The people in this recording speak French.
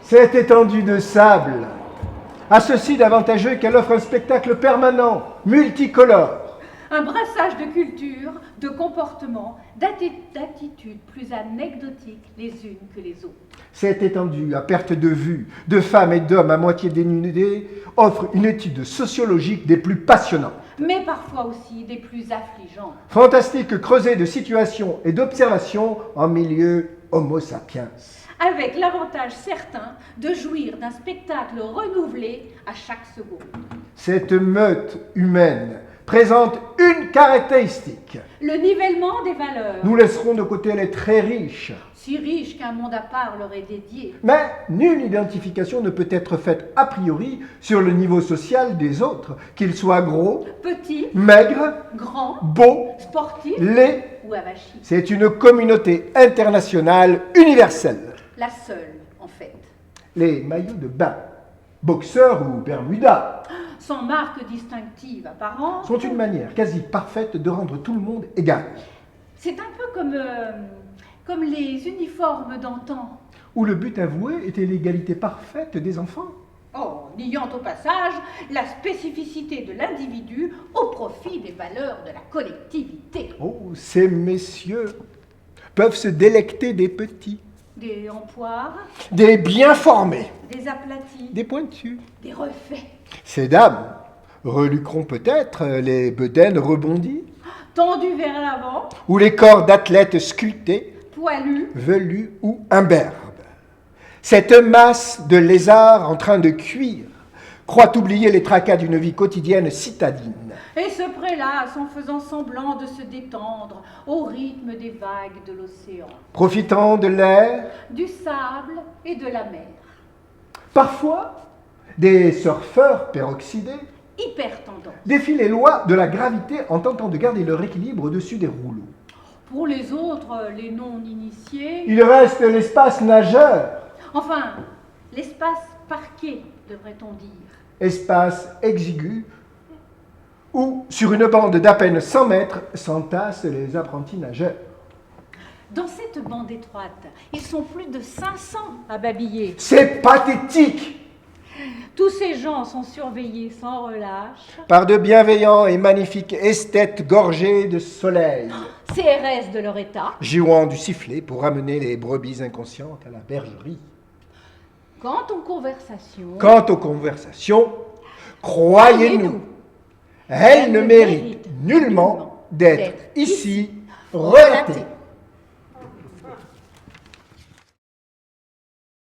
Cette étendue de sable a ceci d'avantageux qu'elle offre un spectacle permanent, multicolore. Un brassage de cultures, de comportements, d'attitudes plus anecdotiques les unes que les autres. Cette étendue à perte de vue, de femmes et d'hommes à moitié dénudés, offre une étude sociologique des plus passionnantes. Mais parfois aussi des plus affligeantes. Fantastique creusée de situations et d'observations en milieu homo sapiens. Avec l'avantage certain de jouir d'un spectacle renouvelé à chaque seconde. Cette meute humaine présente une caractéristique. Le nivellement des valeurs. Nous laisserons de côté les très riches. Si riche qu'un monde à part leur est dédié. Mais nulle identification ne peut être faite a priori sur le niveau social des autres, qu'ils soient gros, Petits, maigres, grands, beaux, sportifs laids. ou avachis. C'est une communauté internationale universelle. La seule, en fait. Les maillots de bain, boxeurs ou bermudas, Sans marque distinctive apparente. sont une manière quasi parfaite de rendre tout le monde égal. C'est un peu comme les uniformes d'antan. Où le but avoué était l'égalité parfaite des enfants. Oh, niant au passage la spécificité de l'individu au profit des valeurs de la collectivité. Oh, ces messieurs peuvent se délecter des petits, Des empoires, des bien formés, des aplatis, des pointus. des refaits. Ces dames reluqueront peut-être les bedaines rebondies Tendus vers l'avant, ou les corps d'athlètes sculptés, poilus, velus ou imberbes. Cette masse de lézards en train de cuire croit oublier les tracas d'une vie quotidienne citadine. et se prélassent en faisant semblant de se détendre au rythme des vagues de l'océan, Profitant de l'air, du sable et de la mer. parfois des surfeurs peroxydés Hyper tendance. défient les lois de la gravité en tentant de garder leur équilibre au-dessus des rouleaux. Pour les autres, les non-initiés, Il reste l'espace nageur, enfin, l'espace parquet, devrait-on dire. espace exigu, où, sur une bande d'à peine 100 mètres, s'entassent les apprentis nageurs. Dans cette bande étroite, ils sont plus de 500 à babiller. C'est pathétique! Tous ces gens sont surveillés sans relâche. Par de bienveillants et magnifiques esthètes gorgés de soleil, CRS de leur état. jouant du sifflet pour ramener les brebis inconscientes à la bergerie. Quant aux conversations, Quant aux conversations, croyez-nous, elles ne méritent nullement d'être ici relatées.